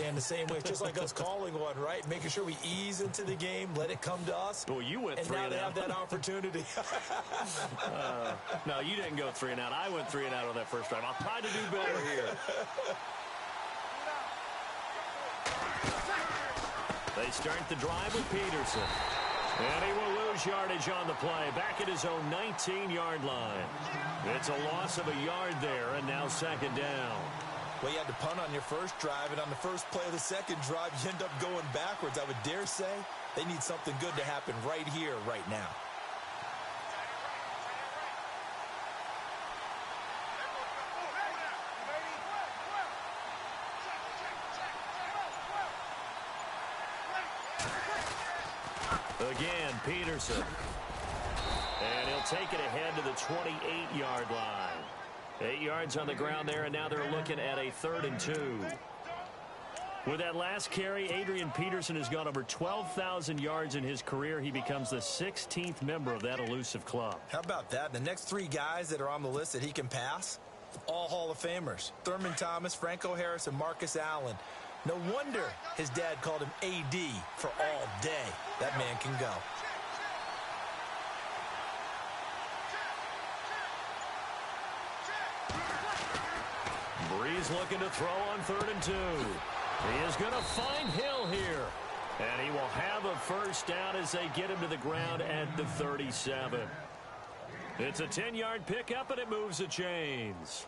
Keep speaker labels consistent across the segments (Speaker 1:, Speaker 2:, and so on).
Speaker 1: And the same way, it's just like us calling one, right? Making sure we ease into the game, let it come to us.
Speaker 2: Well, you went 3 and out.
Speaker 1: And now they have that opportunity.
Speaker 2: No, you didn't go 3 and out. I went 3 and out on that first drive. I'll try to do better here. They start the drive with Peterson. And he will lose yardage on the play. Back at his own 19-yard line. It's a loss of a yard there, and now second down.
Speaker 1: Well, you had to punt on your first drive, and on the first play of the second drive, you end up going backwards. I would dare say they need something good to happen right here, right now.
Speaker 2: Again, Peterson. And he'll take it ahead to the 28-yard line. 8 yards on the ground there, and now they're looking at a 3rd and 2. With that last carry, Adrian Peterson has gone over 12,000 yards in his career. He becomes the 16th member of that elusive club.
Speaker 1: How about that? The next 3 guys that are on the list that he can pass, all Hall of Famers. Thurman Thomas, Franco Harris, and Marcus Allen. No wonder his dad called him AD for all day. That man can go.
Speaker 2: Breeze looking to throw on 3rd and 2. He is going to find Hill here. And he will have a first down as they get him to the ground at the 37. It's a 10-yard pickup, and it moves the chains.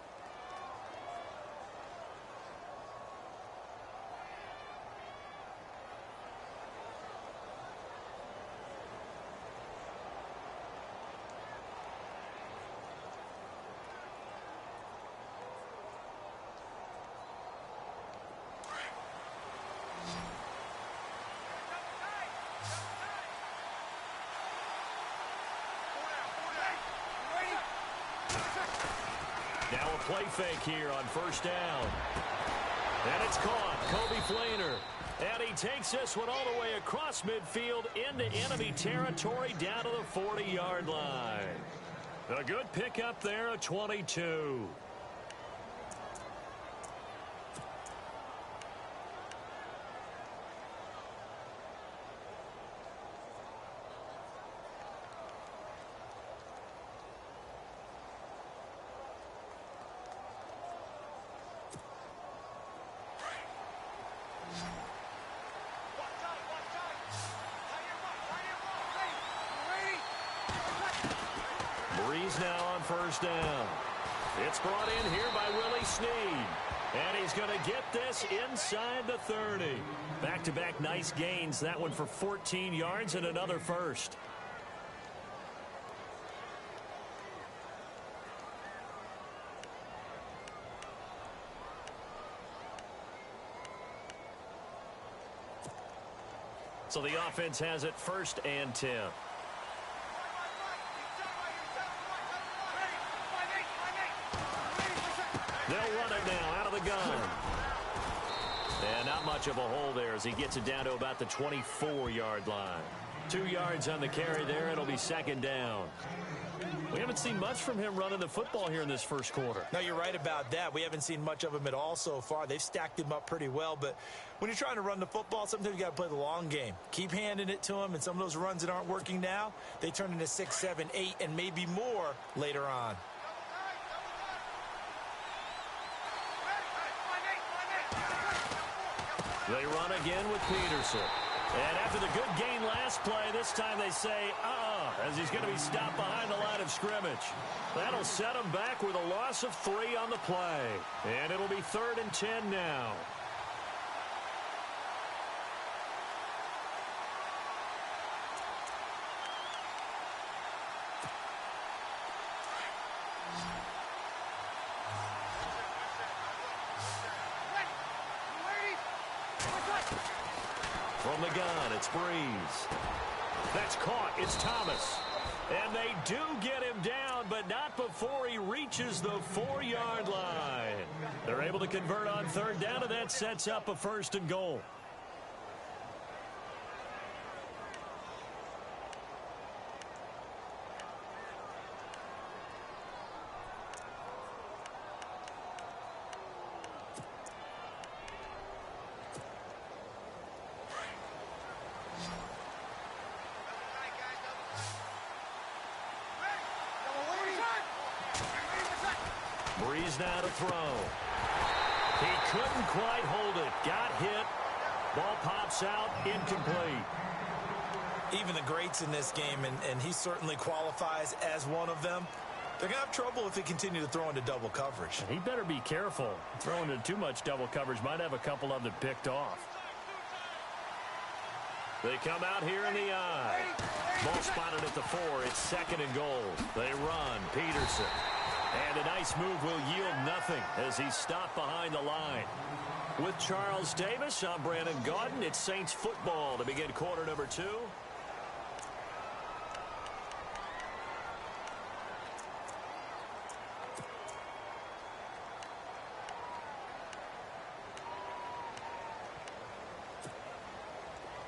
Speaker 2: Now a play fake here on first down. And it's caught. Kobe Flainer. And he takes this one all the way across midfield into enemy territory down to the 40-yard line. A good pickup there, a 22. Breeze now on first down. It's brought in here by Willie Snead. And he's going to get this inside the 30. Back-to-back nice gains. That one for 14 yards and another first. So the offense has it 1st and 10. They'll run it now out of the gun. And not much of a hole there as he gets it down to about the 24-yard line. 2 yards on the carry there. It'll be second down. We haven't seen much from him running the football here in this first quarter.
Speaker 1: No, you're right about that. We haven't seen much of him at all so far. They've stacked him up pretty well. But when you're trying to run the football, sometimes you got to play the long game. Keep handing it to him. And some of those runs that aren't working now, they turn into 6, 7, 8, and maybe more later on.
Speaker 2: They run again with Peterson. And after the good gain last play, this time they say, as he's going to be stopped behind the line of scrimmage. That'll set him back with a loss of 3 on the play. And it'll be 3rd and 10 now. From the gun, it's Breeze. That's caught. It's Thomas. And they do get him down, but not before he reaches the 4-yard line. They're able to convert on 3rd down, and that sets up a 1st and goal. is now to throw. He couldn't quite hold it. Got hit. Ball pops out. Incomplete.
Speaker 1: Even the greats in this game, and he certainly qualifies as one of them, they're going to have trouble if they continue to throw into double coverage.
Speaker 2: He better be careful. Throwing into too much double coverage might have a couple of them picked off. They come out here in the I. Ball spotted at the 4. It's 2nd and goal. They run. Peterson. And a nice move will yield nothing as he's stopped behind the line. With Charles Davis, I'm Brandon Gaudin. It's Saints football to begin quarter number 2.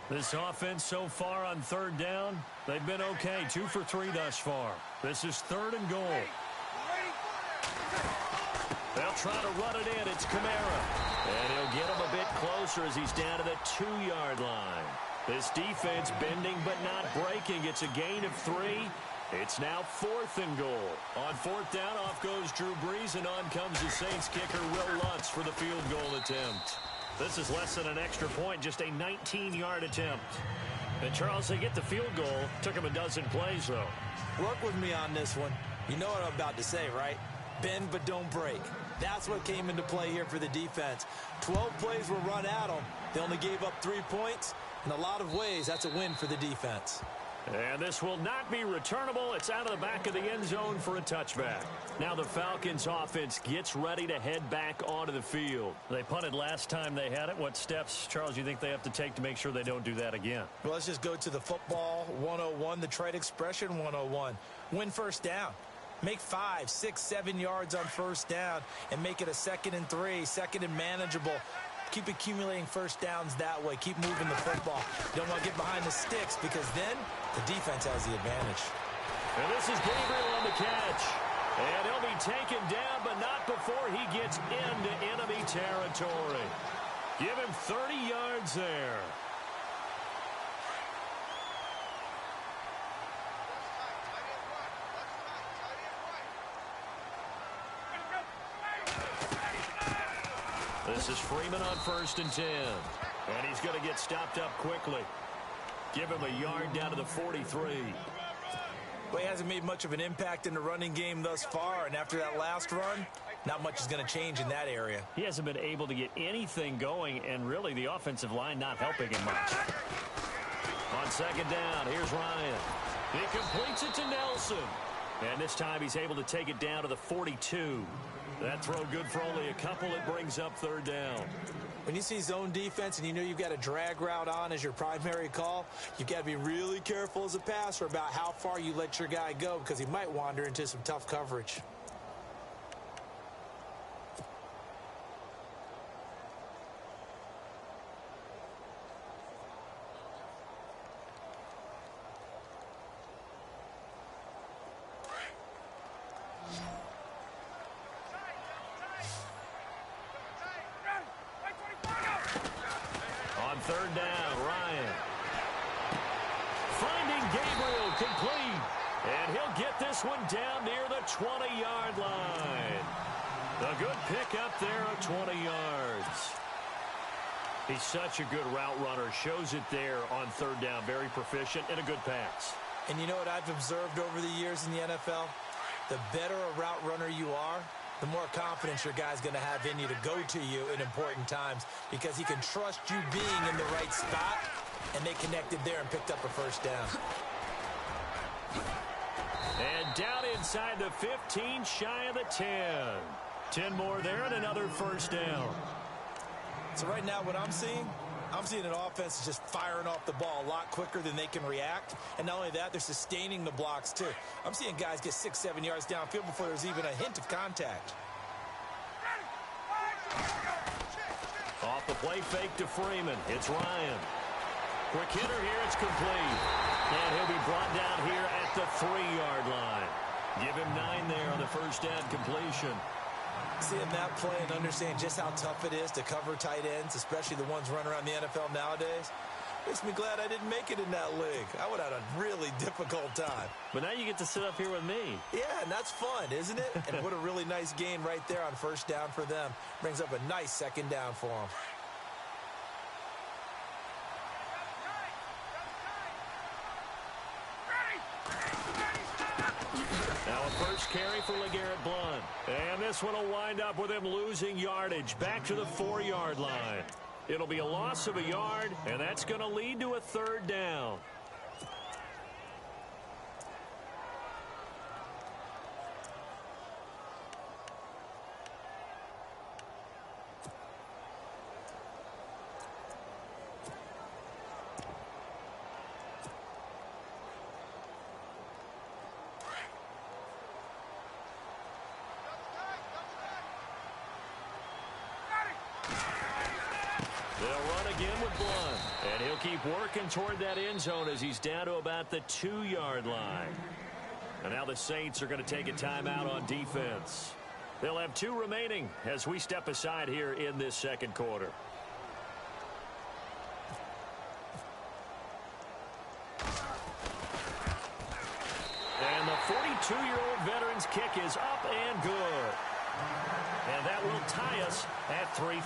Speaker 2: This offense so far on 3rd down, they've been okay. 2 for 3 thus far. This is 3rd and goal. They'll try to run it in. It's Kamara. And he'll get him a bit closer as he's down to the 2-yard line. This defense bending but not breaking. It's a gain of 3. It's now 4th and goal. On 4th down, off goes Drew Brees, and on comes the Saints kicker, Will Lutz, for the field goal attempt. This is less than an extra point, just a 19-yard attempt. And, Charles, they get the field goal. Took him a dozen plays, though.
Speaker 1: Work with me on this one. You know what I'm about to say, right? Bend but don't break. That's what came into play here for the defense. 12 plays were run at them. They only gave up 3 points. In a lot of ways, that's a win for the defense.
Speaker 2: And this will not be returnable. It's out of the back of the end zone for a touchback. Now the Falcons offense gets ready to head back onto the field. They punted last time they had it. What steps, Charles, do you think they have to take to make sure they don't do that again?
Speaker 1: Well, let's just go to the football 101, the trade expression 101. Win first down. Make 5, 6, 7 yards on first down and make it a 2nd and 3, 2nd and manageable. Keep accumulating first downs that way. Keep moving the football. You don't want to get behind the sticks because then the defense has the advantage.
Speaker 2: And this is Gabriel on the catch. And he'll be taken down, but not before he gets into enemy territory. Give him 30 yards there. This is Freeman on 1st and 10. And he's going to get stopped up quickly. Give him a yard down to the 43.
Speaker 1: Well, he hasn't made much of an impact in the running game thus far, and after that last run, not much is going to change in that area.
Speaker 2: He hasn't been able to get anything going, and really the offensive line not helping him much. On 2nd down, here's Ryan. He completes it to Nelson. And this time he's able to take it down to the 42. That throw good for only a couple. It brings up 3rd down.
Speaker 1: When you see zone defense and you know you've got a drag route on as your primary call, you've got to be really careful as a passer about how far you let your guy go because he might wander into some tough coverage.
Speaker 2: On 3rd down, Ryan. Finding Gabriel complete. And he'll get this one down near the 20-yard line. A good pick up there at 20 yards. He's such a good route runner. Shows it there on 3rd down. Very proficient and a good pass.
Speaker 1: And you know what I've observed over the years in the NFL? The better a route runner you are, the more confidence your guy's going to have in you to go to you in important times because he can trust you being in the right spot, and they connected there and picked up a first down.
Speaker 2: And down inside the 15, shy of the 10. 10 more there and another first down.
Speaker 1: So right now what I'm seeing an offense just firing off the ball a lot quicker than they can react. And not only that, they're sustaining the blocks too. I'm seeing guys get 6, 7 yards downfield before there's even a hint of contact.
Speaker 2: Off the play fake to Freeman. It's Ryan. Quick hitter here. It's complete. And he'll be brought down here at the 3-yard line. Give him 9 there on the first down completion.
Speaker 1: Seeing that play and understanding just how tough it is to cover tight ends, especially the ones running around the NFL nowadays, Makes me glad I didn't make it in that league. I would have had a really difficult time.
Speaker 2: But now you get to sit up here with me.
Speaker 1: Yeah, and that's fun, isn't it? And what a really nice gain right there on first down for them. Brings up a nice second down for them.
Speaker 2: Now a first carry for LeGarrette Blount. And this one will wind up with him losing yardage back to the 4-yard line. It'll be a loss of a yard, and that's going to lead to a third down. They'll run again with Blount, and he'll keep working toward that end zone as he's down to about the 2-yard line. And now the Saints are going to take a timeout on defense. They'll have 2 remaining as we step aside here in this second quarter. And the 42-year-old veteran's kick is up and good. And that will tie us at 3-3.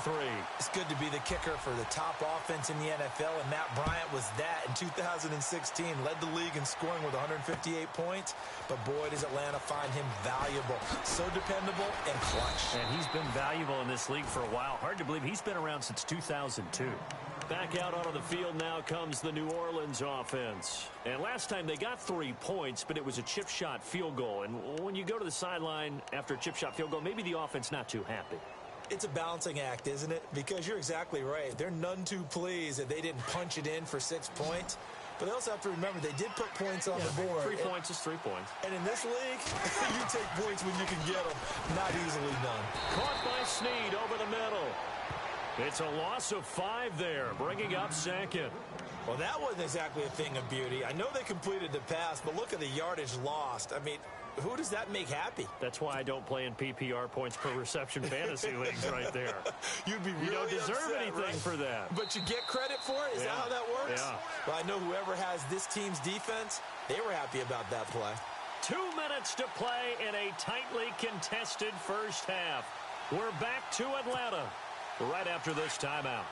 Speaker 1: It's good to be the kicker for the top offense in the NFL, and Matt Bryant was that in 2016. Led the league in scoring with 158 points, but boy, does Atlanta find him valuable. So dependable and clutch.
Speaker 2: And he's been valuable in this league for a while. Hard to believe he's been around since 2002. Back out onto the field now comes the New Orleans offense. And last time they got 3 points, but it was a chip shot field goal. And when you go to the sideline after a chip shot field goal, maybe the offense not too happy.
Speaker 1: It's a balancing act, isn't it? Because you're exactly right. They're none too pleased that they didn't punch it in for 6 points. But they also have to remember they did put points on the board.
Speaker 2: 3 points is 3 points.
Speaker 1: And in this league, you take points when you can get them. Not easily done.
Speaker 2: Caught by Snead over the middle. It's a loss of 5 there, bringing up second.
Speaker 1: Well, that wasn't exactly a thing of beauty. I know they completed the pass, but look at the yardage lost. I mean, who does that make happy?
Speaker 2: That's why I don't play in PPR points per reception fantasy leagues right there.
Speaker 1: You'd be really
Speaker 2: You don't deserve
Speaker 1: upset,
Speaker 2: anything
Speaker 1: right?
Speaker 2: for that.
Speaker 1: But you get credit for it? Is that how that works?
Speaker 2: Yeah.
Speaker 1: Well, I know whoever has this team's defense, they were happy about that play.
Speaker 2: 2 minutes to play in a tightly contested first half. We're back to Atlanta right after this timeout.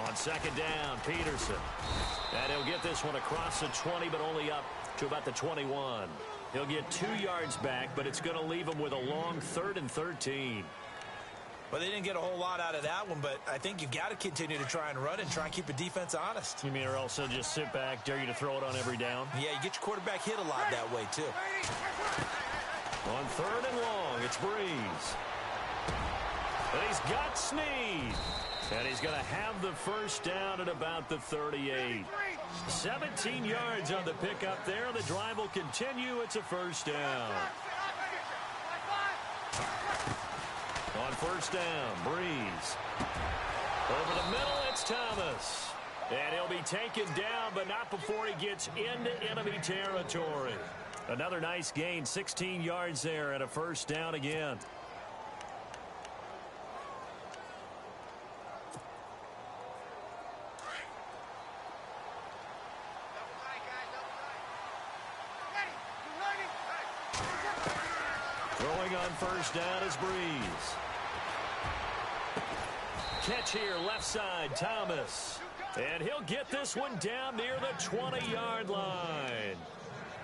Speaker 2: On second down, Peterson. And he'll get this one across the 20, but only up to about the 21. He'll get 2 yards back, but it's going to leave him with a long 3rd and 13.
Speaker 1: Well, they didn't get a whole lot out of that one, but I think you got to continue to try and run and try and keep a defense honest.
Speaker 2: You mean or also just sit back, dare you to throw it on every down?
Speaker 1: Yeah, you get your quarterback hit a lot that way, too.
Speaker 2: On 3rd and long, it's Breeze. And he's got Snead. And he's going to have the first down at about the 38. 17 yards on the pickup there. The drive will continue. It's a first down. On first down, Breeze. Over the middle, it's Thomas. And he'll be taken down, but not before he gets into enemy territory. Another nice gain, 16 yards there, and a first down again. Throwing on first down is Breeze. Catch here, left side, Thomas. And he'll get this one down near the 20-yard line.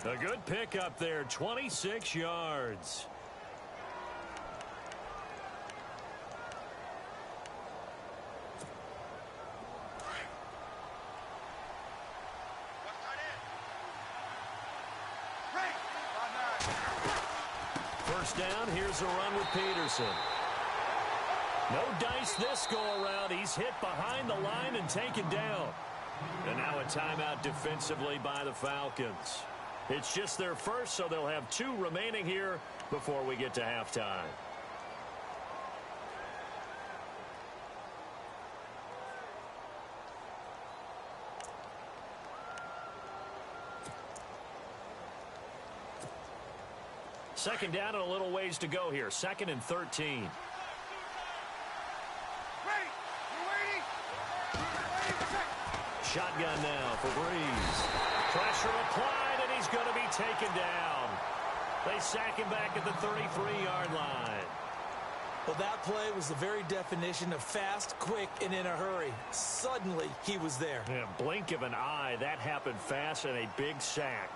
Speaker 2: A good pickup there, 26 yards. First down, here's a run with Peterson. No dice this go-around. He's hit behind the line and taken down. And now a timeout defensively by the Falcons. It's just their first, so they'll have 2 remaining here before we get to halftime. Second down and a little ways to go here. 2nd and 13. Shotgun now for Breeze. Pressure applied, and he's going to be taken down. They sack him back at the 33-yard line.
Speaker 1: Well, that play was the very definition of fast, quick, and in a hurry. Suddenly, he was there.
Speaker 2: Yeah, blink of an eye. That happened fast and a big sack.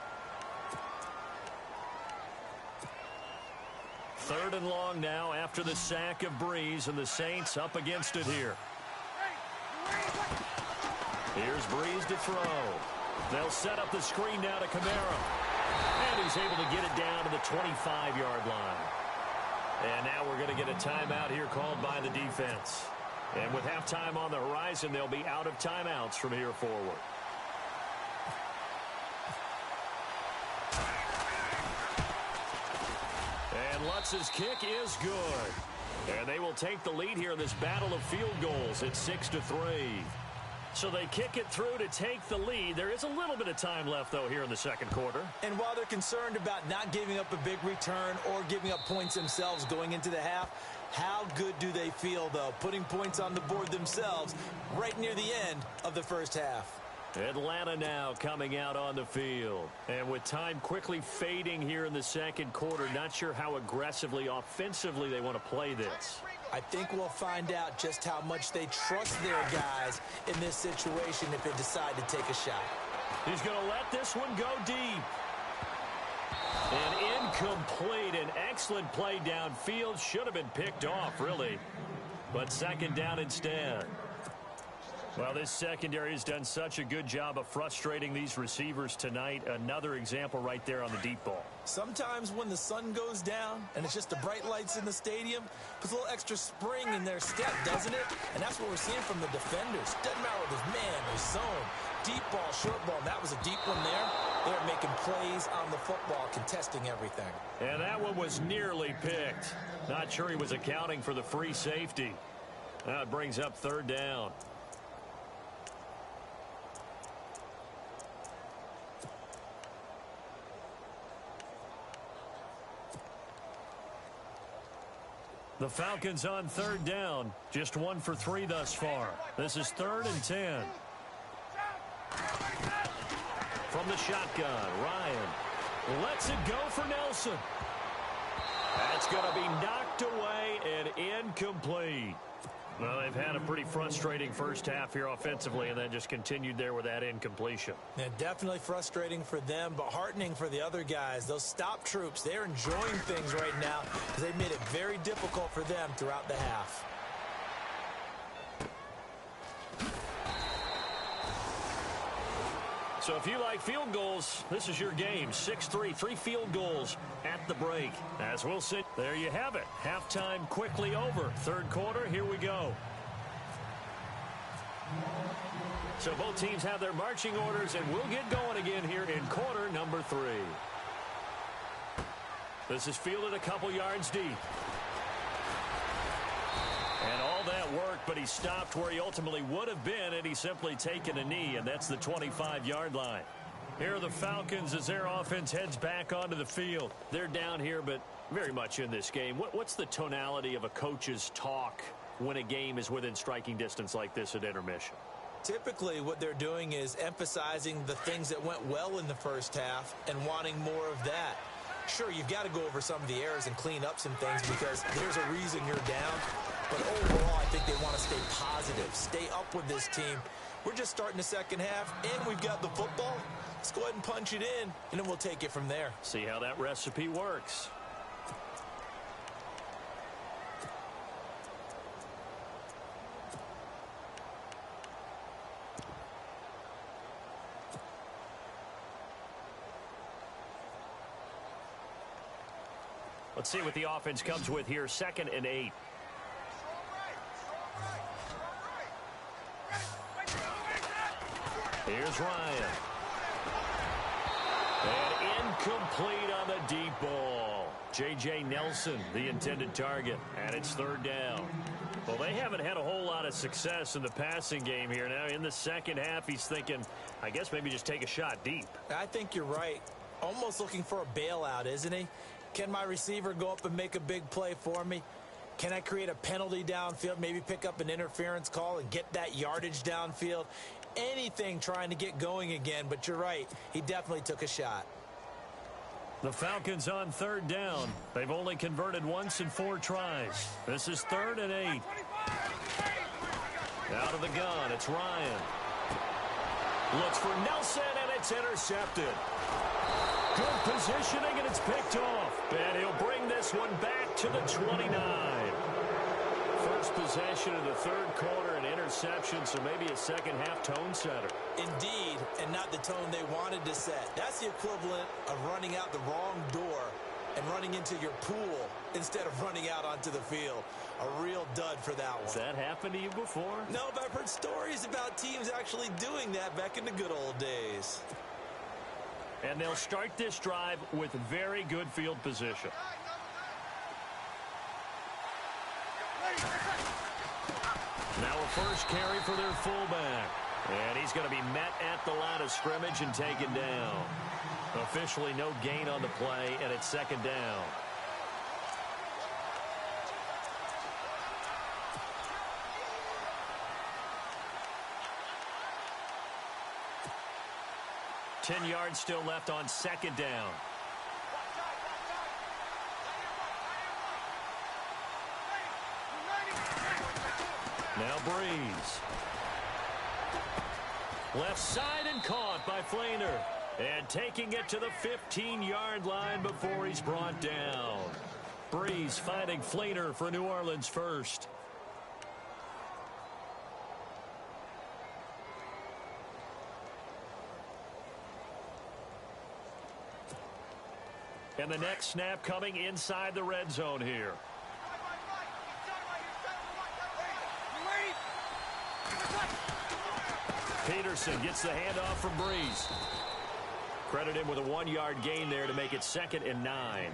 Speaker 2: 3rd and long now after the sack of Breeze, and the Saints up against it here. Here's Breeze to throw. They'll set up the screen now to Kamara. And he's able to get it down to the 25-yard line. And now we're going to get a timeout here called by the defense. And with halftime on the horizon, they'll be out of timeouts from here forward. And Lutz's kick is good. And they will take the lead here in this battle of field goals at 6-3. So they kick it through to take the lead. There is a little bit of time left, though, here in the second quarter.
Speaker 1: And while they're concerned about not giving up a big return or giving up points themselves going into the half, how good do they feel, though, putting points on the board themselves right near the end of the first half?
Speaker 2: Atlanta now coming out on the field. And with time quickly fading here in the second quarter, not sure how aggressively, offensively they want to play this.
Speaker 1: I think we'll find out just how much they trust their guys in this situation if they decide to take a shot.
Speaker 2: He's going to let this one go deep. And incomplete. An excellent play downfield. Should have been picked off, really. But second down instead. Well, this secondary has done such a good job of frustrating these receivers tonight. Another example right there on the deep ball.
Speaker 1: Sometimes when the sun goes down and it's just the bright lights in the stadium, puts a little extra spring in their step, doesn't it? And that's what we're seeing from the defenders. Doesn't matter whether it's man or zone. Deep ball, short ball. That was a deep one there. They're making plays on the football, contesting everything.
Speaker 2: And that one was nearly picked. Not sure he was accounting for the free safety. Now it brings up 3rd down. The Falcons on 3rd down. Just 1 for 3 thus far. This is 3rd and 10. From the shotgun, Ryan lets it go for Nelson. That's going to be knocked away and incomplete. Well, they've had a pretty frustrating first half here offensively, and then just continued there with that incompletion.
Speaker 1: Yeah, definitely frustrating for them, but heartening for the other guys. Those stop troops, they're enjoying things right now because they've made it very difficult for them throughout the half.
Speaker 2: So if you like field goals, this is your game. 6-3, 3 field goals at the break. As we'll see, there you have it. Halftime quickly over. 3rd quarter, here we go. So both teams have their marching orders, and we'll get going again here in quarter number 3. This is fielded a couple yards deep. And all that worked, but he stopped where he ultimately would have been, and he's simply taken a knee, and that's the 25-yard line. Here are the Falcons as their offense heads back onto the field. They're down here, but very much in this game. What's the tonality of a coach's talk when a game is within striking distance like this at intermission?
Speaker 1: Typically, what they're doing is emphasizing the things that went well in the first half and wanting more of that. Sure, you've got to go over some of the errors and clean up some things because there's a reason you're down. But overall, I think they want to stay positive, stay up with this team. We're just starting the second half, and we've got the football. Let's go ahead and punch it in, and then we'll take it from there.
Speaker 2: See how that recipe works. Let's see what the offense comes with here. 2nd and 8. Here's Ryan. And incomplete on the deep ball. J.J. Nelson, the intended target, and it's 3rd down. Well, they haven't had a whole lot of success in the passing game here. Now, in the second half, he's thinking, I guess maybe just take a shot deep.
Speaker 1: I think you're right. Almost looking for a bailout, isn't he? Can my receiver go up and make a big play for me? Can I create a penalty downfield, maybe pick up an interference call and get that yardage downfield? Anything trying to get going again, but you're right. He definitely took a shot.
Speaker 2: The Falcons on third down. They've only converted once in 4 tries. This is 3rd and 8. Out of the gun, it's Ryan. Looks for Nelson, and it's intercepted. Good positioning, and it's picked off. And he'll bring this one back to the 29. First possession of the 3rd quarter, an interception, so maybe a second-half tone setter.
Speaker 1: Indeed, and not the tone they wanted to set. That's the equivalent of running out the wrong door and running into your pool instead of running out onto the field. A real dud for that one.
Speaker 2: Has that happened to you before?
Speaker 1: No, but I've heard stories about teams actually doing that back in the good old days.
Speaker 2: And they'll start this drive with very good field position. Now a first carry for their fullback. And he's going to be met at the line of scrimmage and taken down. Officially no gain on the play, and it's 2nd down. Ten yards still left on 2nd down. Now Breeze. Left side and caught by Flainer. And taking it to the 15-yard line before he's brought down. Breeze finding Flainer for New Orleans first. And the next snap coming inside the red zone here. Peterson gets the handoff from Breeze. Credit him with a 1-yard gain there to make it 2nd and 9.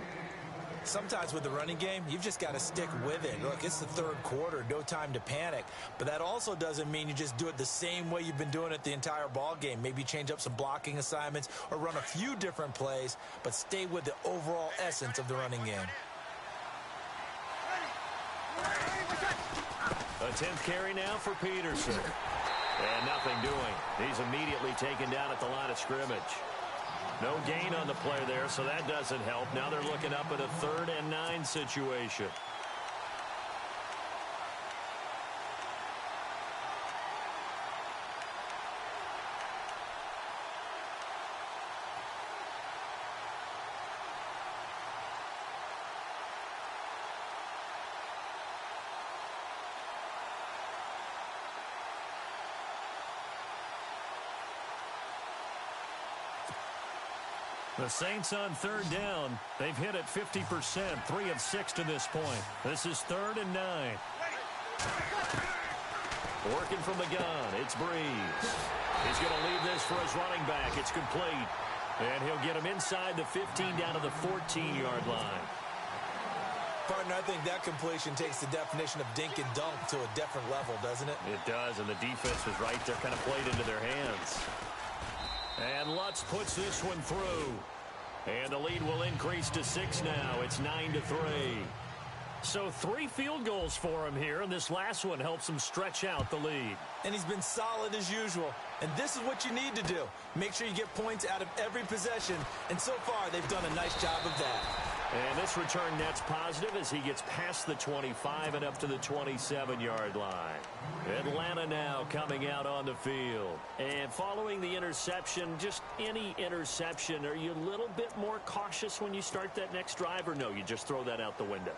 Speaker 1: Sometimes with the running game, you've just got to stick with it. Look, it's the 3rd quarter, no time to panic. But that also doesn't mean you just do it the same way you've been doing it the entire ball game. Maybe change up some blocking assignments or run a few different plays, but stay with the overall essence of the running game.
Speaker 2: A 10th carry now for Peterson. And nothing doing. He's immediately taken down at the line of scrimmage. No gain on the play there, so that doesn't help. Now they're looking up at a 3rd and 9 situation. The Saints on 3rd down. They've hit it 50%, 3 of 6 to this point. This is 3rd and 9. Working from the gun, it's Breeze. He's going to leave this for his running back. It's complete. And he'll get him inside the 15 down to the 14-yard line.
Speaker 1: Partner, I think that completion takes the definition of dink and dunk to a different level, doesn't it?
Speaker 2: It does, and the defense was right there, kind of played into their hands. And Lutz puts this one through. And the lead will increase to 6 now. It's 9-3. So 3 field goals for him here, and this last one helps him stretch out the lead.
Speaker 1: And he's been solid as usual. And this is what you need to do. Make sure you get points out of every possession. And so far, they've done a nice job of that.
Speaker 2: And this return net's positive as he gets past the 25 and up to the 27-yard line. Atlanta now coming out on the field. And following the interception, just any interception, are you a little bit more cautious when you start that next drive, or no, you just throw that out the window?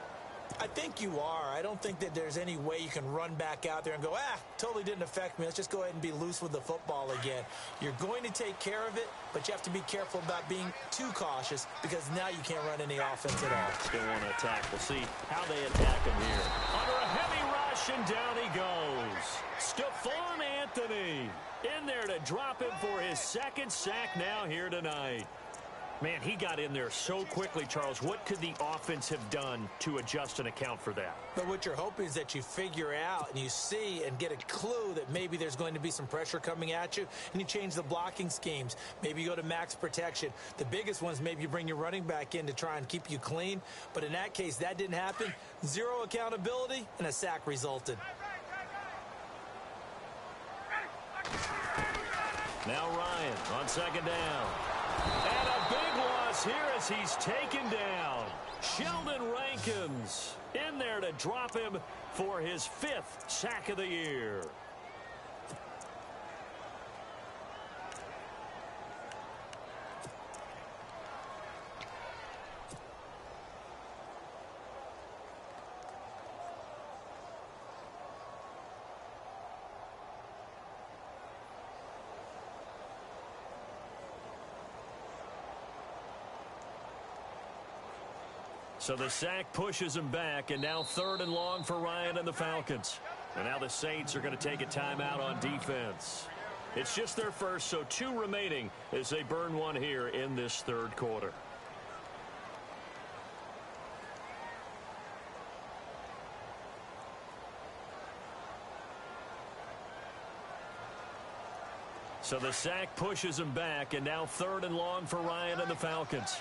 Speaker 1: I think you are. I don't think that there's any way you can run back out there and go, totally didn't affect me. Let's just go ahead and be loose with the football again. You're going to take care of it, but you have to be careful about being too cautious because now you can't run any offense at all.
Speaker 2: Still want to attack. We'll see how they attack him here. Under a heavy rush, and down he goes. Stephon Anthony in there to drop him for his 2nd sack now here tonight. Man, he got in there so quickly, Charles. What could the offense have done to adjust and account for that?
Speaker 1: But what you're hoping is that you figure out and you see and get a clue that maybe there's going to be some pressure coming at you, and you change the blocking schemes. Maybe you go to max protection. The biggest one is maybe you bring your running back in to try and keep you clean. But in that case, that didn't happen. Zero accountability, and a sack resulted.
Speaker 2: Now Ryan on second down. And a big loss here as he's taken down. Sheldon Rankins in there to drop him for his 5th sack of the year. So the sack pushes him back, and now 3rd and long for Ryan and the Falcons. And now the Saints are going to take a timeout on defense. It's just their first, so 2 remaining as they burn one here in this 3rd quarter. So the sack pushes him back, and now 3rd and long for Ryan and the Falcons.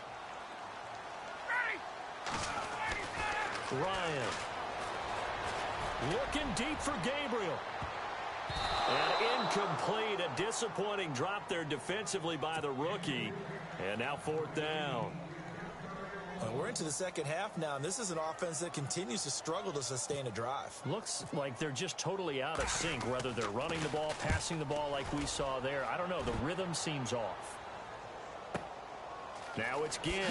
Speaker 2: Ryan looking deep for Gabriel. And incomplete. A disappointing drop there defensively by the rookie. And now 4th down.
Speaker 1: Well, we're into the second half now, and this is an offense that continues to struggle to sustain a drive.
Speaker 2: Looks like they're just totally out of sync, whether they're running the ball, passing the ball like we saw there. I don't know. The rhythm seems off. Now it's Ginn.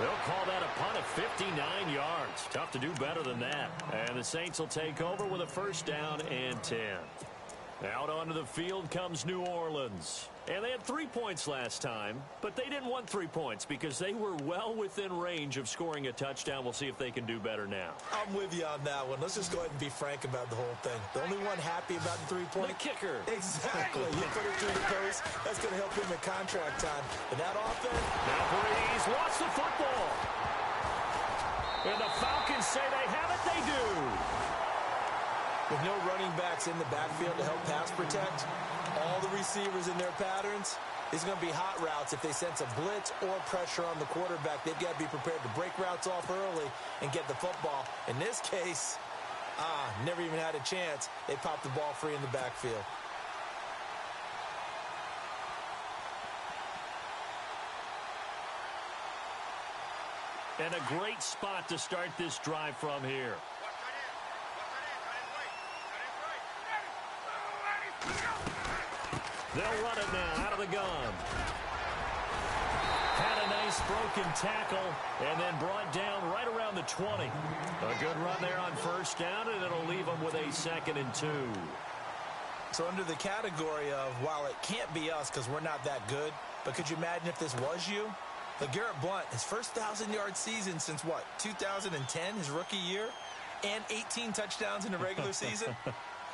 Speaker 2: They'll call that a punt of 59 yards. Tough to do better than that. And the Saints will take over with a 1st down and 10. Out onto the field comes New Orleans. And they had 3 points last time, but they didn't want 3 points because they were well within range of scoring a touchdown. We'll see if they can do better now.
Speaker 1: I'm with you on that one. Let's just go ahead and be frank about the whole thing. The only one happy about the 3-point.
Speaker 2: The kicker.
Speaker 1: Exactly. You put it through the post. That's going to help him in contract time. And that offense.
Speaker 2: Now Breeze lost the football. And the Falcons say they have it. They do.
Speaker 1: With no running backs in the backfield to help pass protect, all the receivers in their patterns, it's going to be hot routes. If they sense a blitz or pressure on the quarterback, they've got to be prepared to break routes off early and get the football. In this case, never even had a chance. They popped the ball free in the backfield.
Speaker 2: And a great spot to start this drive from here. They'll run it now out of the gun. Had a nice broken tackle and then brought down right around the 20. A good run there on 1st down, and it'll leave them with a 2nd and 2.
Speaker 1: So under the category of, while it can't be us because we're not that good, but could you imagine if this was you? LeGarrette Blount, his first 1,000-yard season since, what, 2010, his rookie year, and 18 touchdowns in the regular season,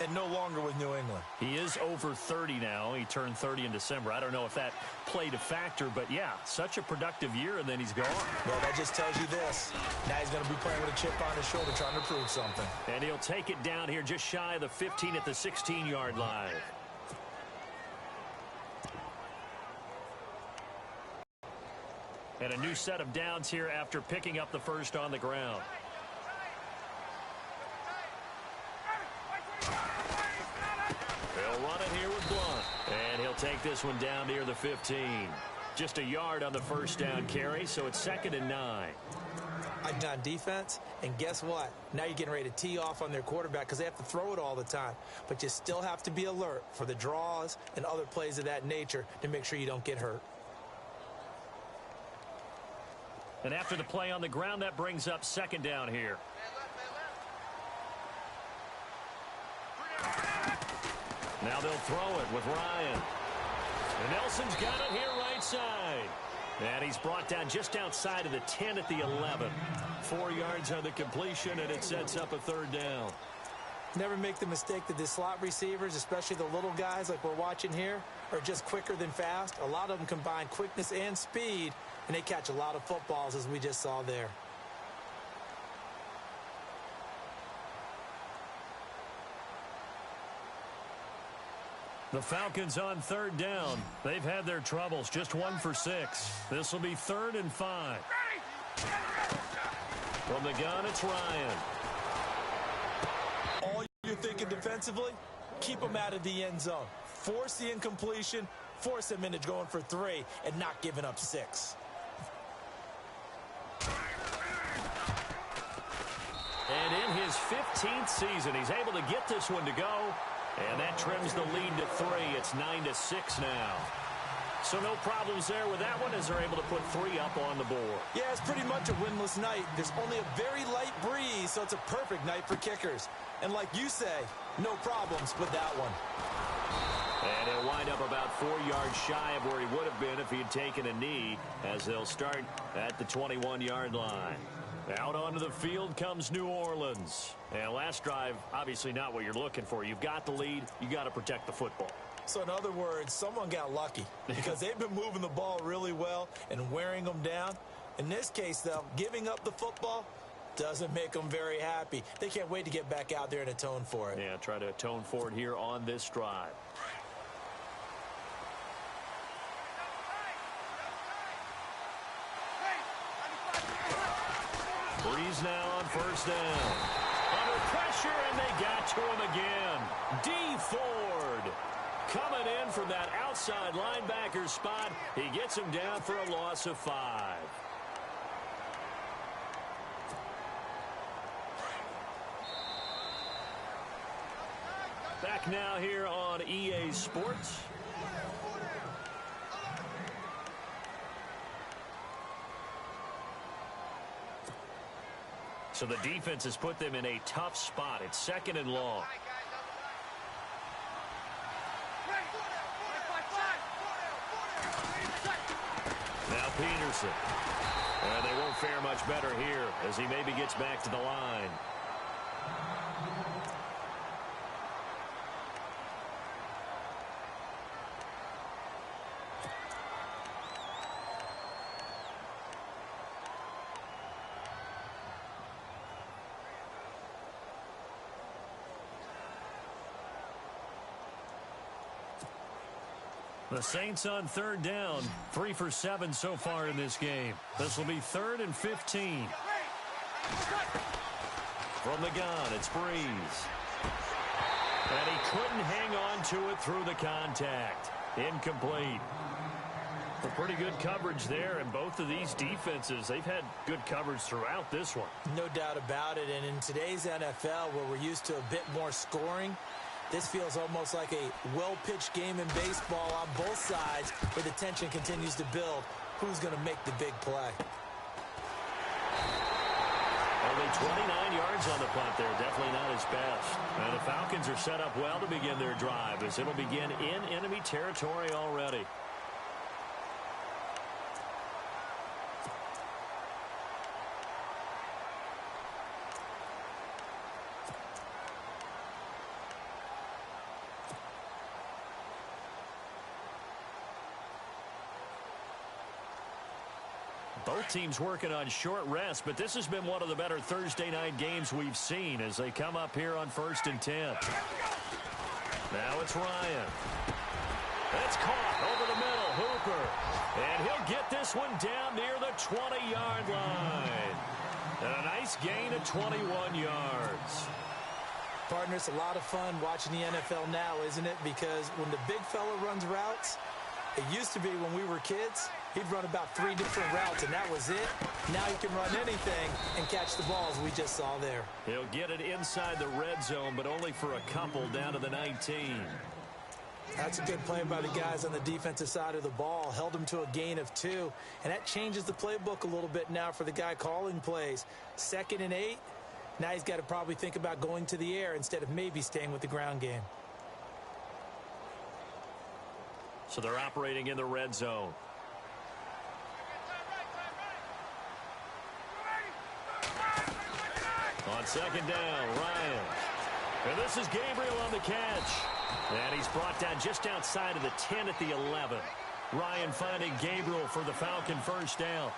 Speaker 1: and no longer with New England.
Speaker 2: He is over 30 now. He turned 30 in December. I don't know if that played a factor, but, yeah, such a productive year, and then he's gone.
Speaker 1: Well, that just tells you this. Now he's going to be playing with a chip on his shoulder trying to prove something.
Speaker 2: And he'll take it down here just shy of the 15 at the 16-yard line. And a new set of downs here after picking up the first on the ground. They'll run it here with Blount. And he'll take this one down near the 15. Just a yard on the 1st down carry, so it's 2nd and 9.
Speaker 1: On defense, and guess what? Now you're getting ready to tee off on their quarterback because they have to throw it all the time. But you still have to be alert for the draws and other plays of that nature to make sure you don't get hurt.
Speaker 2: And after the play on the ground, that brings up 2nd down here. Now they'll throw it with Ryan. And Nelson's got it here right side. And he's brought down just outside of the 10 at the 11. 4 yards on the completion, and it sets up a 3rd down.
Speaker 1: Never make the mistake that the slot receivers, especially the little guys like we're watching here, are just quicker than fast. A lot of them combine quickness and speed, and they catch a lot of footballs, as we just saw there.
Speaker 2: The Falcons on third down. They've had their troubles, just 1 for 6. This will be 3rd and 5. From the gun, it's Ryan.
Speaker 1: All you're thinking defensively, keep them out of the end zone. Force the incompletion, force them into going for 3, and not giving up 6.
Speaker 2: And in his 15th season, he's able to get this one to go. And that trims the lead to 3. It's 9-6 now. So no problems there with that one as they're able to put 3 up on the board.
Speaker 1: Yeah, it's pretty much a winless night. There's only a very light breeze, so it's a perfect night for kickers. And like you say, no problems with that one.
Speaker 2: And he'll wind up about 4 yards shy of where he would have been if he had taken a knee, as they'll start at the 21-yard line. Out onto the field comes New Orleans. And last drive, obviously not what you're looking for. You've got the lead. You got to protect the football.
Speaker 1: So in other words, someone got lucky because they've been moving the ball really well and wearing them down. In this case, though, giving up the football doesn't make them very happy. They can't wait to get back out there and atone for it.
Speaker 2: Yeah, try to atone for it here on this drive. Breeze now on first down. Under pressure, and they got to him again. D. Ford coming in from that outside linebacker spot. He gets him down for a loss of 5. Back now here on EA Sports. So the defense has put them in a tough spot. It's 2nd and long. Now Peterson. And they won't fare much better here as he maybe gets back to the line. The Saints on third down, 3 for 7 so far in this game. This will be 3rd and 15. From the gun, it's Breeze. And he couldn't hang on to it through the contact. Incomplete. A pretty good coverage there, and both of these defenses, they've had good coverage throughout this one.
Speaker 1: No doubt about it, and in today's NFL, where we're used to a bit more scoring, this feels almost like a well-pitched game in baseball on both sides where the tension continues to build. Who's going to make the big play?
Speaker 2: Only 29 yards on the punt there. Definitely not his best. And the Falcons are set up well to begin their drive as it'll begin in enemy territory already. Both teams working on short rest, but this has been one of the better Thursday night games we've seen as they come up here on 1st and 10. Now it's Ryan. It's caught over the middle. Hooper. And he'll get this one down near the 20-yard line. And a nice gain of 21 yards.
Speaker 1: Partner, it's a lot of fun watching the NFL now, isn't it? Because when the big fella runs routes, it used to be when we were kids, he'd run about 3 different routes, and that was it. Now he can run anything and catch the ball, as we just saw there.
Speaker 2: He'll get it inside the red zone, but only for a couple down to the 19.
Speaker 1: That's a good play by the guys on the defensive side of the ball. Held him to a gain of 2, and that changes the playbook a little bit now for the guy calling plays. 2nd and 8. Now he's got to probably think about going to the air instead of maybe staying with the ground game.
Speaker 2: So they're operating in the red zone. On 2nd down, Ryan. And this is Gabriel on the catch. And he's brought down just outside of the 10 at the 11. Ryan finding Gabriel for the Falcon first down.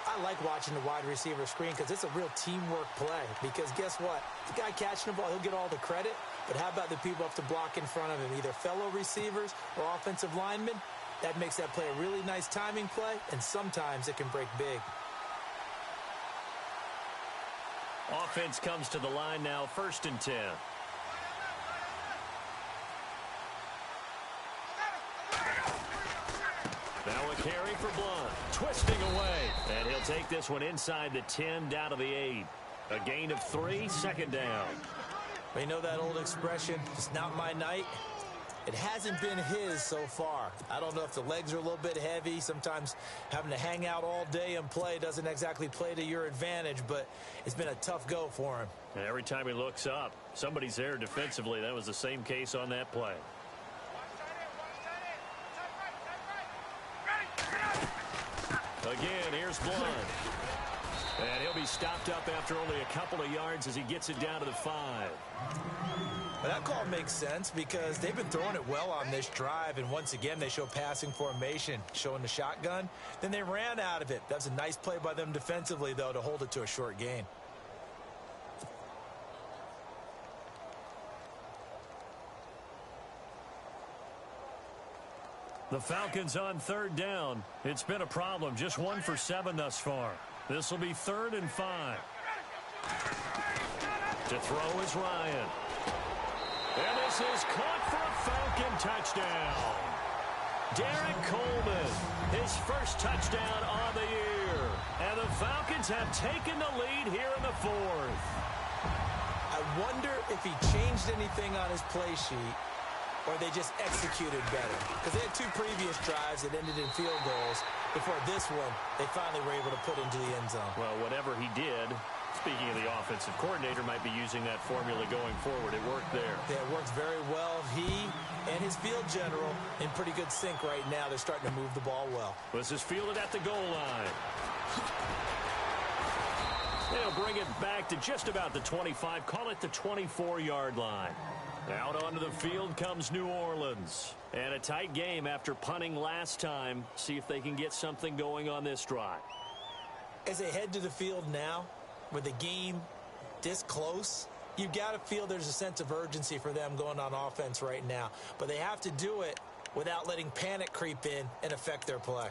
Speaker 1: I like watching the wide receiver screen because it's a real teamwork play. Because guess what? The guy catching the ball, he'll get all the credit. But how about the people have to block in front of him, either fellow receivers or offensive linemen? That makes that play a really nice timing play, and sometimes it can break big.
Speaker 2: Offense comes to the line now, 1st and 10. Now a carry for Blunt, twisting away. And he'll take this one inside the 10, down to the 8. A gain of 3, 2nd down.
Speaker 1: You know that old expression, it's not my night? It hasn't been his so far. I don't know if the legs are a little bit heavy. Sometimes having to hang out all day and play doesn't exactly play to your advantage, but it's been a tough go for him.
Speaker 2: And every time he looks up, somebody's there defensively. That was the same case on that play. Again, here's Blunt. And he'll be stopped up after only a couple of yards as he gets it down to the 5.
Speaker 1: Well, that call makes sense because they've been throwing it well on this drive, and once again they show passing formation, showing the shotgun. Then they ran out of it. That's a nice play by them defensively, though, to hold it to a short gain.
Speaker 2: The Falcons on 3rd down. It's been a problem. Just 1 for 7 thus far. This will be 3rd and 5. To throw is Ryan. And this is caught for a Falcon touchdown. Derek Coleman, his first touchdown on the year. And the Falcons have taken the lead here in the 4th.
Speaker 1: I wonder if he changed anything on his play sheet or they just executed better. Because they had 2 previous drives that ended in field goals. Before this one, they finally were able to put into the end zone.
Speaker 2: Well, whatever he did, speaking of the offensive coordinator, might be using that formula going forward. It worked there.
Speaker 1: Yeah, it works very well. He and his field general in pretty good sync right now. They're starting to move the ball well.
Speaker 2: This is fielded at the goal line. They'll bring it back to just about the 25. Call it the 24-yard line. Out onto the field comes New Orleans. And a tight game after punting last time. See if they can get something going on this drive.
Speaker 1: As they head to the field now, with the game this close, you've got to feel there's a sense of urgency for them going on offense right now. But they have to do it without letting panic creep in and affect their play.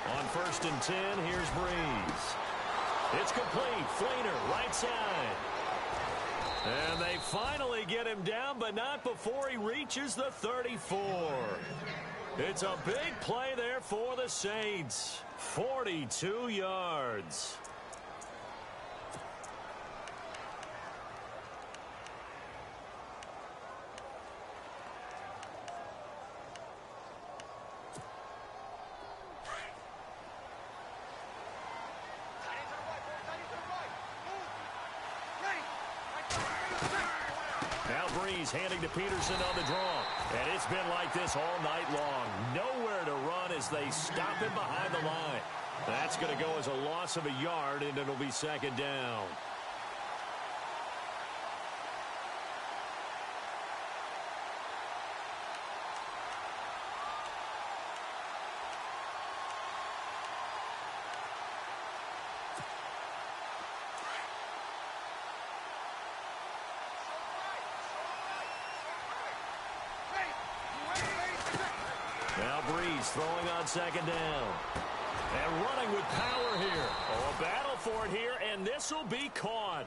Speaker 2: On 1st and 10, here's Breeze. It's complete. Fleener, right side. And they finally get him down, but not before he reaches the 34. It's a big play there for the Saints. 42 yards. Handing to Peterson on the draw. And it's been like this all night long. Nowhere to run as they stop him behind the line. That's going to go as a loss of a yard, and it'll be 2nd down. Throwing on 2nd down. And running with power here. Oh, a battle for it here, and this will be caught.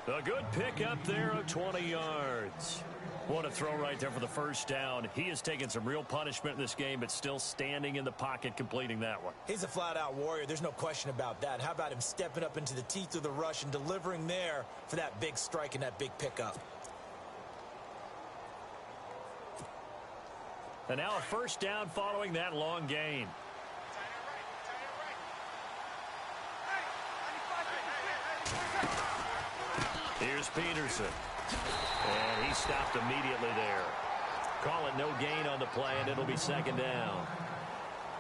Speaker 2: A good pickup there of 20 yards. What a throw right there for the first down. He has taken some real punishment in this game, but still standing in the pocket completing that one.
Speaker 1: He's a flat-out warrior. There's no question about that. How about him stepping up into the teeth of the rush and delivering there for that big strike and that big pickup?
Speaker 2: And now a first down following that long gain. Here's Peterson. And he stopped immediately there. Call it no gain on the play, and it'll be second down.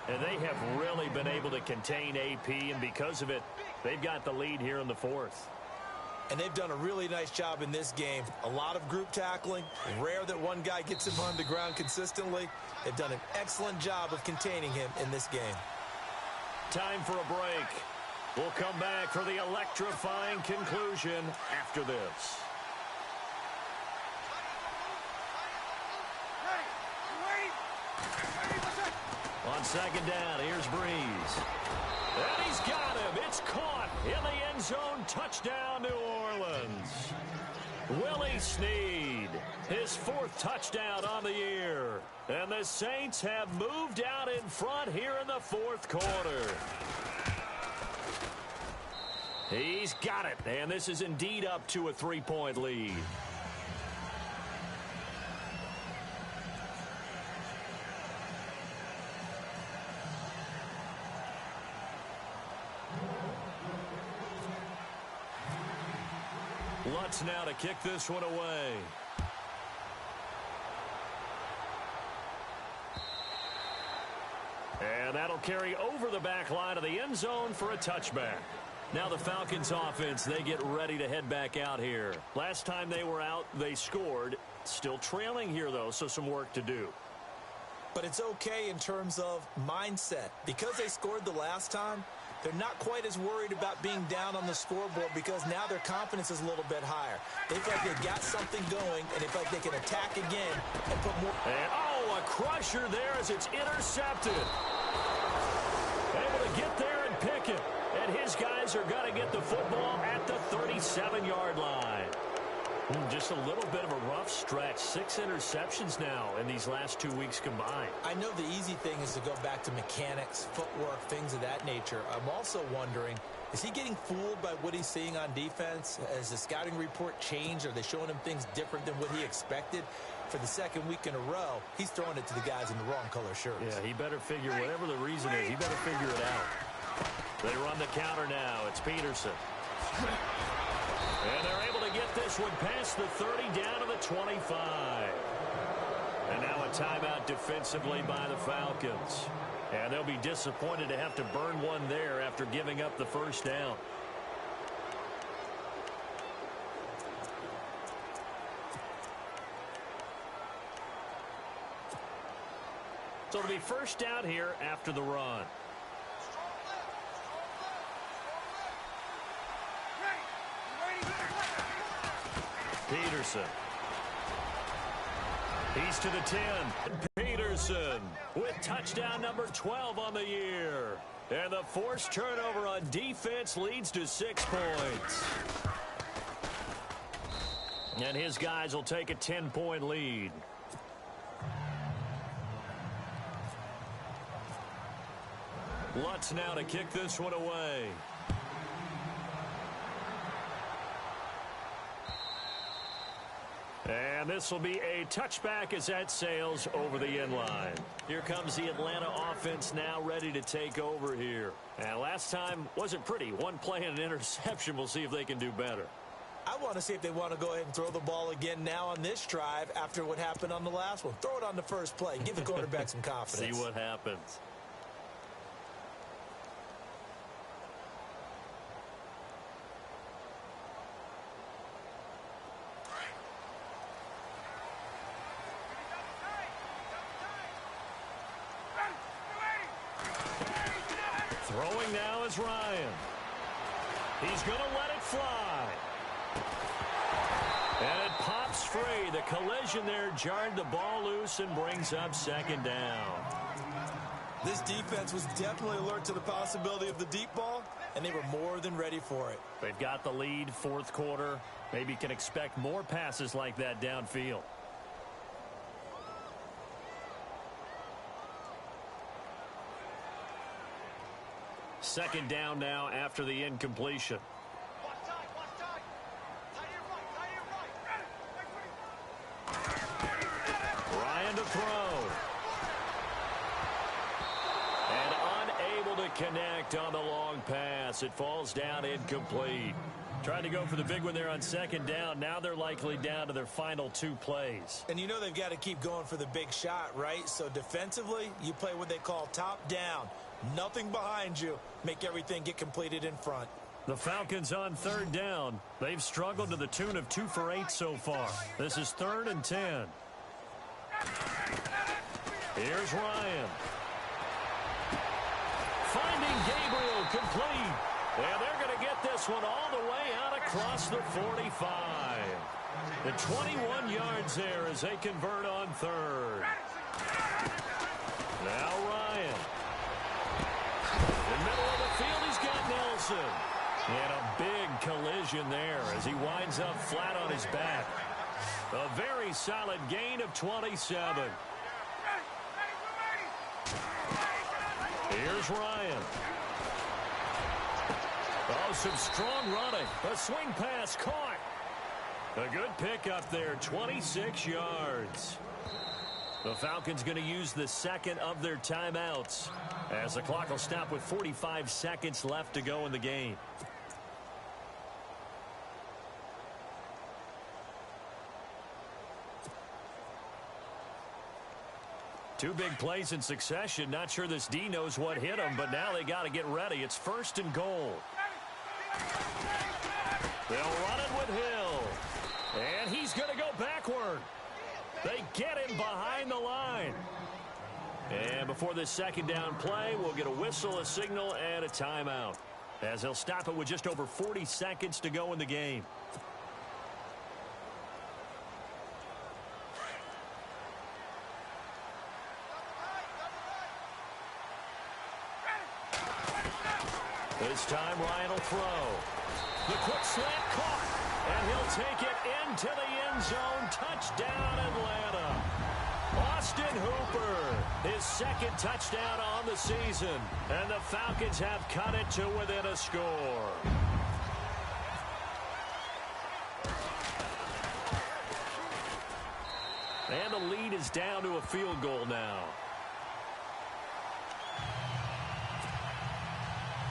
Speaker 2: And they have really been able to contain AP, and because of it, they've got the lead here in the fourth.
Speaker 1: And they've done a really nice job in this game. A lot of group tackling. Rare that one guy gets him on the ground consistently. They've done an excellent job of containing him in this game.
Speaker 2: Time for a break. We'll come back for the electrifying conclusion after this. On second down, here's Breeze. And he's got him. It's caught in the end zone. Touchdown, New Orleans. Willie Snead, his fourth touchdown on the year. And the Saints have moved out in front here in the fourth quarter. He's got it, and this is indeed up to a 3-point lead. Lutz now to kick this one away. And that'll carry over the back line of the end zone for a touchback. Now the Falcons offense, they get ready to head back out here. Last time they were out, they scored. Still trailing here, though, so some work to do.
Speaker 1: But it's okay in terms of mindset. Because they scored the last time, they're not quite as worried about being down on the scoreboard because now their confidence is a little bit higher. They feel like they've got something going, and they feel like they can attack again and put more.
Speaker 2: And, oh, a crusher there as it's intercepted. Able to get there and pick it. And his guys are going to get the football at the 37-yard line. Just a little bit of a rough stretch. 6 interceptions now in these last 2 weeks combined.
Speaker 1: I know the easy thing is to go back to mechanics, footwork, things of that nature. I'm also wondering, is he getting fooled by what he's seeing on defense? Has the scouting report changed? Are they showing him things different than what he expected? For the second week in a row, he's throwing it to the guys in the wrong color shirts.
Speaker 2: Yeah, he better figure, whatever the reason is, he better figure it out. They run the counter now. It's Peterson. And they're able to get this one past the 30 down to the 25. And now a timeout defensively by the Falcons. And they'll be disappointed to have to burn one there after giving up the first down. So it'll be first down here after the run. Peterson. He's to the 10. Peterson with touchdown number 12 on the year. And the forced turnover on defense leads to 6 points. And his guys will take a 10-point lead. Lutz now to kick this one away. And this will be a touchback as that sails over the end line. Here comes the Atlanta offense now ready to take over here. And last time wasn't pretty. One play and an interception. We'll see if they can do better.
Speaker 1: I want to see if they want to go ahead and throw the ball again now on this drive after what happened on the last one. Throw it on the first play. Give the quarterback some confidence.
Speaker 2: See what happens. Throwing now is Ryan. He's going to let it fly. And it pops free. The collision there jarred the ball loose and brings up second down.
Speaker 1: This defense was definitely alert to the possibility of the deep ball, and they were more than ready for it.
Speaker 2: They've got the lead, fourth quarter. Maybe can expect more passes like that downfield. Second down now after the incompletion. Ryan to throw. And unable to connect on the long pass. It falls down incomplete. Tried to go for the big one there on second down. Now they're likely down to their final 2 plays.
Speaker 1: And you know they've got to keep going for the big shot, right? So defensively, you play what they call top down. Nothing behind you. Make everything get completed in front.
Speaker 2: The Falcons on third down. They've struggled to the tune of 2 for 8 so far. This is 3rd and 10. Here's Ryan. Finding Gabriel complete. And they're going to get this one all the way out across the 45. The 21 yards there as they convert on third. Now Ryan. In the middle of the field, he's got Nelson. And a big collision there as he winds up flat on his back. A very solid gain of 27. Here's Ryan. Oh, some strong running. A swing pass caught. A good pickup there, 26 yards. The Falcons going to use the second of their timeouts as the clock will stop with 45 seconds left to go in the game. Two big plays in succession. Not sure this D knows what hit him, but now they got to get ready. It's 1st and goal. They'll run it with Hill. And he's going to go backward. They get him behind the line. And before this second down play, we'll get a whistle, a signal, and a timeout, as they'll stop it with just over 40 seconds to go in the game. This time Ryan will throw. The quick slant caught. And he'll take it into the end zone. Touchdown, Atlanta. Austin Hooper, his 2nd touchdown on the season. And the Falcons have cut it to within a score. And the lead is down to a field goal now.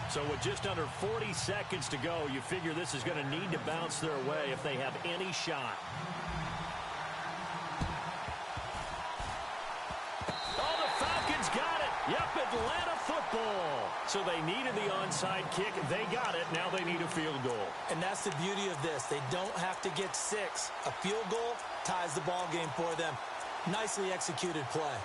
Speaker 2: So with just under 40 seconds to go, you figure this is going to need to bounce their way if they have any shot. Oh, the Falcons got it. Yep, Atlanta football. So they needed the onside kick. They got it. Now they need a field goal.
Speaker 1: And that's the beauty of this. They don't have to get 6. A field goal ties the ball game for them. Nicely executed play.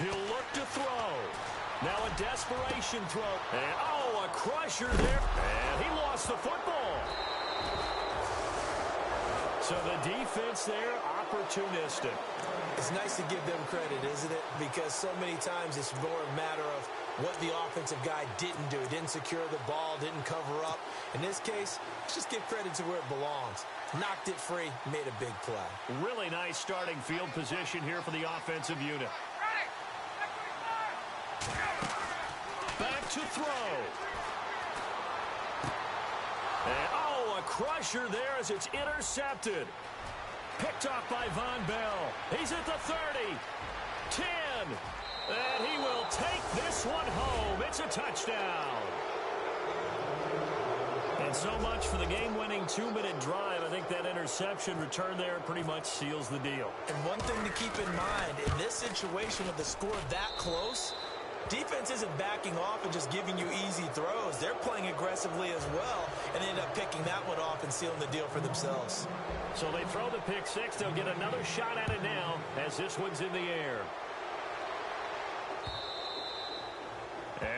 Speaker 2: He'll look to throw. Now a desperation throw. And, oh, a crusher there. And he lost the football. So the defense there, opportunistic.
Speaker 1: It's nice to give them credit, isn't it? Because so many times it's more a matter of what the offensive guy didn't do. Didn't secure the ball, didn't cover up. In this case, let's just give credit to where it belongs. Knocked it free, made a big play.
Speaker 2: Really nice starting field position here for the offensive unit. Back to throw. And, oh, a crusher there as it's intercepted. Picked off by Von Bell. He's at the 30. 10. And he will take this one home. It's a touchdown. And so much for the game-winning 2-minute drive. I think that interception return there pretty much seals the deal.
Speaker 1: And one thing to keep in mind, in this situation with the score that close, defense isn't backing off and just giving you easy throws. They're playing aggressively as well, and they end up picking that one off and sealing the deal for themselves.
Speaker 2: So they throw the pick 6. They'll get another shot at it now as this one's in the air.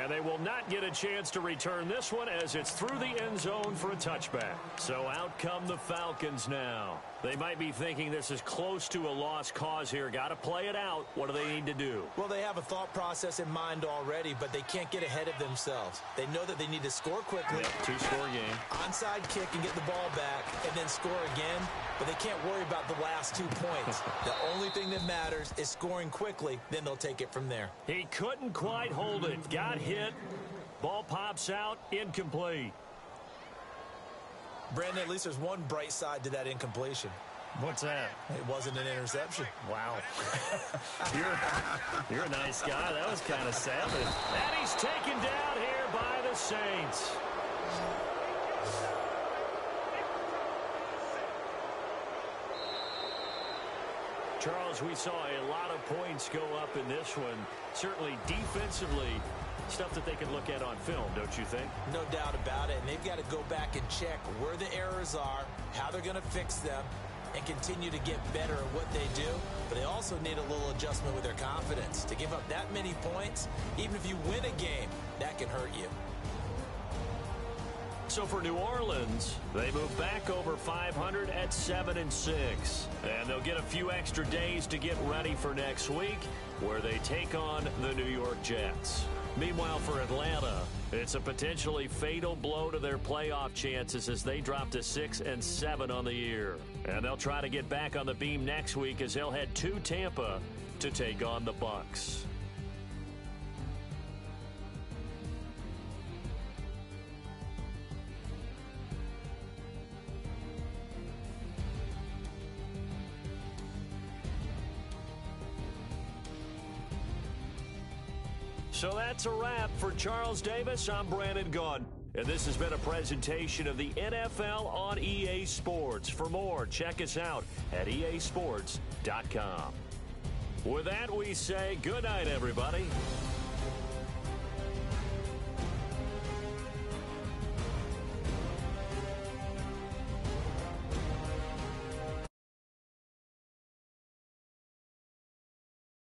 Speaker 2: And they will not get a chance to return this one as it's through the end zone for a touchback. So out come the Falcons now. They might be thinking this is close to a lost cause here. Got to play it out. What do they need to do?
Speaker 1: Well, they have a thought process in mind already, but they can't get ahead of themselves. They know that they need to score quickly.
Speaker 2: Yep, 2-score game.
Speaker 1: Onside kick and get the ball back and then score again, but they can't worry about the last 2 points. The only thing that matters is scoring quickly, then they'll take it from there.
Speaker 2: He couldn't quite hold it. Got hit. Ball pops out. Incomplete.
Speaker 1: Brandon, at least there's one bright side to that incompletion.
Speaker 2: What's that?
Speaker 1: It wasn't an interception.
Speaker 2: Wow. You're a nice guy. That was kind of savage. And he's taken down here by the Saints. Charles, we saw a lot of points go up in this one. Certainly defensively, stuff that they can look at on film, don't you think?
Speaker 1: No doubt about it. And they've got to go back and check where the errors are, how they're going to fix them, and continue to get better at what they do. But they also need a little adjustment with their confidence. To give up that many points, even if you win a game, that can hurt you.
Speaker 2: So for New Orleans, they move back over 500 at 7-6. And they'll get a few extra days to get ready for next week, where they take on the New York Jets. Meanwhile, for Atlanta, it's a potentially fatal blow to their playoff chances as they drop to 6-7 on the year. And they'll try to get back on the beam next week as they'll head to Tampa to take on the Bucs. So that's a wrap. For Charles Davis, I'm Brandon Gunn. And this has been a presentation of the NFL on EA Sports. For more, check us out at easports.com. With that, we say good night, everybody.